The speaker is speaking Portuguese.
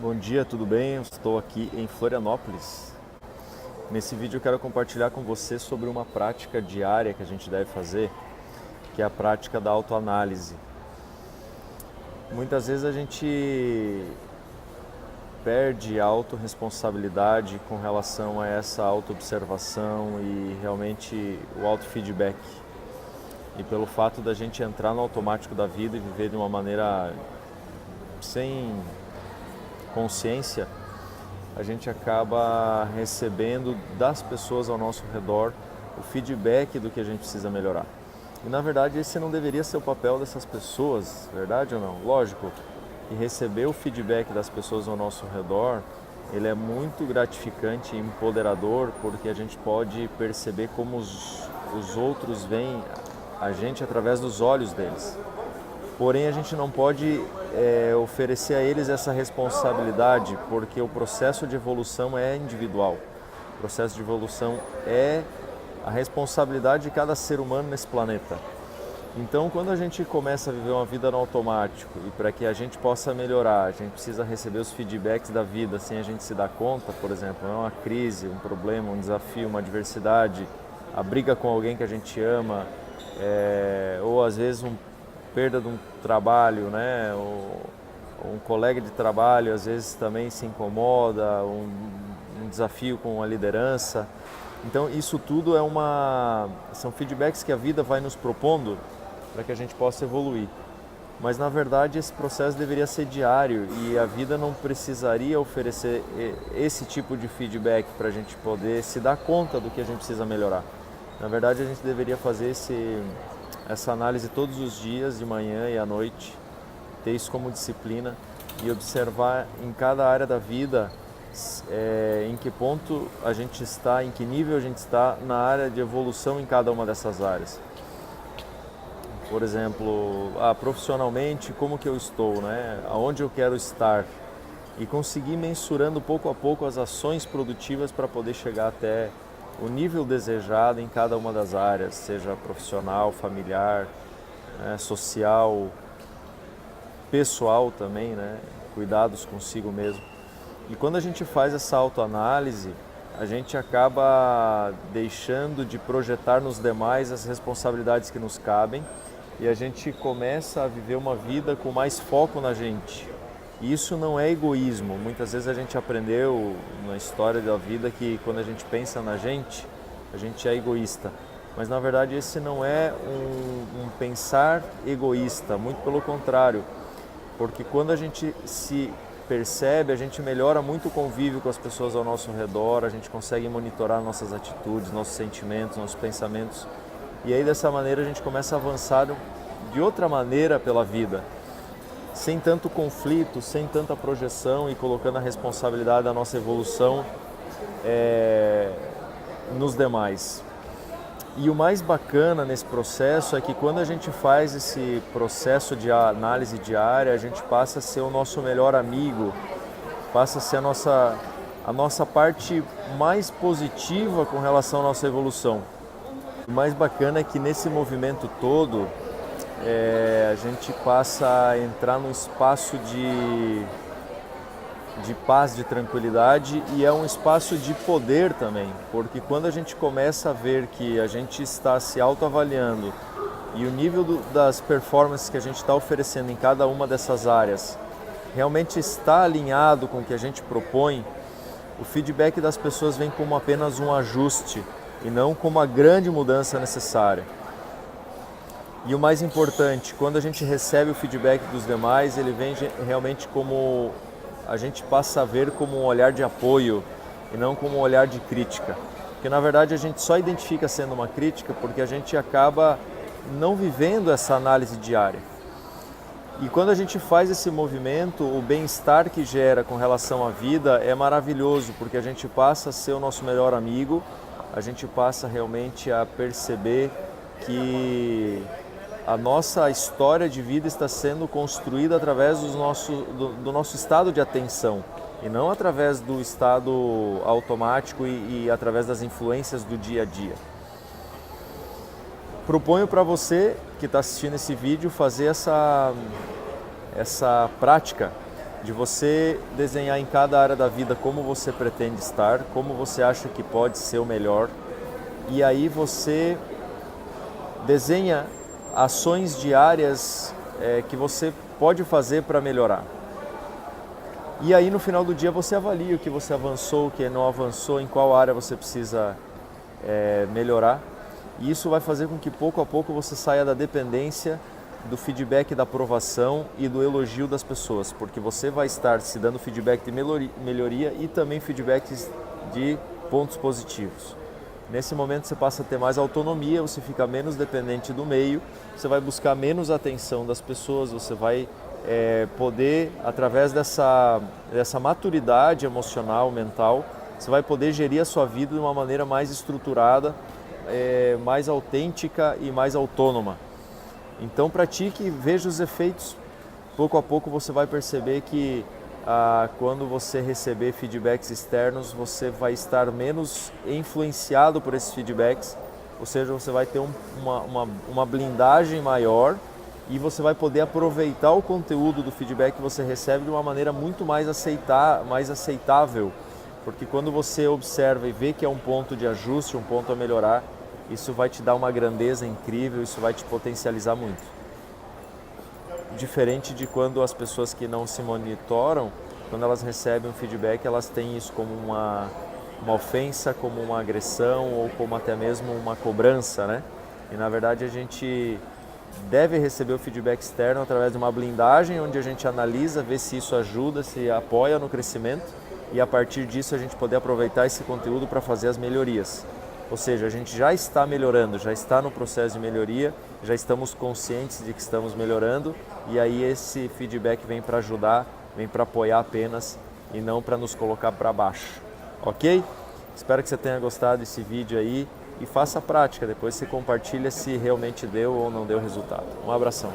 Bom dia, tudo bem? Eu estou aqui em Florianópolis. Nesse vídeo eu quero compartilhar com você sobre uma prática diária que a gente deve fazer, que é a prática da autoanálise. Muitas vezes a gente perde a autorresponsabilidade com relação a essa autoobservação e realmente o autofeedback. E pelo fato da gente entrar no automático da vida e viver de uma maneira sem consciência, a gente acaba recebendo das pessoas ao nosso redor o feedback do que a gente precisa melhorar. E na verdade esse não deveria ser o papel dessas pessoas, verdade ou não? Lógico que receber o feedback das pessoas ao nosso redor, ele é muito gratificante e empoderador, porque a gente pode perceber como os outros veem a gente através dos olhos deles. Porém, a gente não pode oferecer a eles essa responsabilidade, porque o processo de evolução é individual. O processo de evolução é a responsabilidade de cada ser humano nesse planeta. Então, quando a gente começa a viver uma vida no automático e para que a gente possa melhorar, a gente precisa receber os feedbacks da vida sem a gente se dar conta, por exemplo, é uma crise, um problema, um desafio, uma adversidade, a briga com alguém que a gente ama, ou às vezes perda de um trabalho, né? Um colega de trabalho às vezes também se incomoda, um desafio com a liderança. Então isso tudo são feedbacks que a vida vai nos propondo para que a gente possa evoluir. Mas na verdade esse processo deveria ser diário e a vida não precisaria oferecer esse tipo de feedback para a gente poder se dar conta do que a gente precisa melhorar. Na verdade a gente deveria fazer essa análise todos os dias, de manhã e à noite, ter isso como disciplina e observar em cada área da vida em que ponto a gente está, em que nível a gente está na área de evolução em cada uma dessas áreas. Por exemplo, profissionalmente, como que eu estou, né? Aonde eu quero estar e conseguir mensurando pouco a pouco as ações produtivas para poder chegar até o nível desejado em cada uma das áreas, seja profissional, familiar, social, pessoal também, né? Cuidados consigo mesmo. E quando a gente faz essa autoanálise, a gente acaba deixando de projetar nos demais as responsabilidades que nos cabem e a gente começa a viver uma vida com mais foco na gente. E isso não é egoísmo. Muitas vezes a gente aprendeu na história da vida que quando a gente pensa na gente, a gente é egoísta. Mas na verdade esse não é um pensar egoísta, muito pelo contrário. Porque quando a gente se percebe, a gente melhora muito o convívio com as pessoas ao nosso redor, a gente consegue monitorar nossas atitudes, nossos sentimentos, nossos pensamentos. E aí dessa maneira a gente começa a avançar de outra maneira pela vida, sem tanto conflito, sem tanta projeção e colocando a responsabilidade da nossa evolução nos demais. E o mais bacana nesse processo é que quando a gente faz esse processo de análise diária, a gente passa a ser o nosso melhor amigo, passa a ser a nossa parte mais positiva com relação à nossa evolução. O mais bacana é que nesse movimento todo, a gente passa a entrar num espaço de paz, de tranquilidade, e é um espaço de poder também, porque quando a gente começa a ver que a gente está se autoavaliando e o nível das performances que a gente está oferecendo em cada uma dessas áreas realmente está alinhado com o que a gente propõe, o feedback das pessoas vem como apenas um ajuste e não como a grande mudança necessária. E o mais importante, quando a gente recebe o feedback dos demais, ele vem realmente como a gente passa a ver como um olhar de apoio e não como um olhar de crítica. Porque na verdade a gente só identifica sendo uma crítica porque a gente acaba não vivendo essa análise diária. E quando a gente faz esse movimento, o bem-estar que gera com relação à vida é maravilhoso, porque a gente passa a ser o nosso melhor amigo, a gente passa realmente a perceber que a nossa história de vida está sendo construída através do nosso estado de atenção e não através do estado automático e através das influências do dia a dia. Proponho para você que está assistindo esse vídeo fazer essa prática de você desenhar em cada área da vida como você pretende estar, como você acha que pode ser o melhor, e aí você desenha ações diárias que você pode fazer para melhorar. E aí no final do dia você avalia o que você avançou, o que não avançou, em qual área você precisa melhorar. E isso vai fazer com que pouco a pouco você saia da dependência do feedback, da aprovação e do elogio das pessoas, porque você vai estar se dando feedback de melhoria e também feedbacks de pontos positivos. Nesse momento você passa a ter mais autonomia, você fica menos dependente do meio, você vai buscar menos atenção das pessoas, você vai poder, através dessa maturidade emocional, mental, você vai poder gerir a sua vida de uma maneira mais estruturada, mais autêntica e mais autônoma. Então pratique, veja os efeitos, pouco a pouco você vai perceber que quando você receber feedbacks externos, você vai estar menos influenciado por esses feedbacks, ou seja, você vai ter uma blindagem maior e você vai poder aproveitar o conteúdo do feedback que você recebe de uma maneira muito mais aceitável, porque quando você observa e vê que é um ponto de ajuste, um ponto a melhorar, isso vai te dar uma grandeza incrível, isso vai te potencializar muito. Diferente de quando as pessoas que não se monitoram, quando elas recebem um feedback, elas têm isso como uma ofensa, como uma agressão ou como até mesmo uma cobrança, né? E na verdade a gente deve receber o feedback externo através de uma blindagem, onde a gente analisa, vê se isso ajuda, se apoia no crescimento e a partir disso a gente poder aproveitar esse conteúdo para fazer as melhorias. Ou seja, a gente já está melhorando, já está no processo de melhoria, já estamos conscientes de que estamos melhorando e aí esse feedback vem para ajudar, vem para apoiar apenas e não para nos colocar para baixo, ok? Espero que você tenha gostado desse vídeo aí e faça a prática, depois você compartilha se realmente deu ou não deu resultado. Um abração.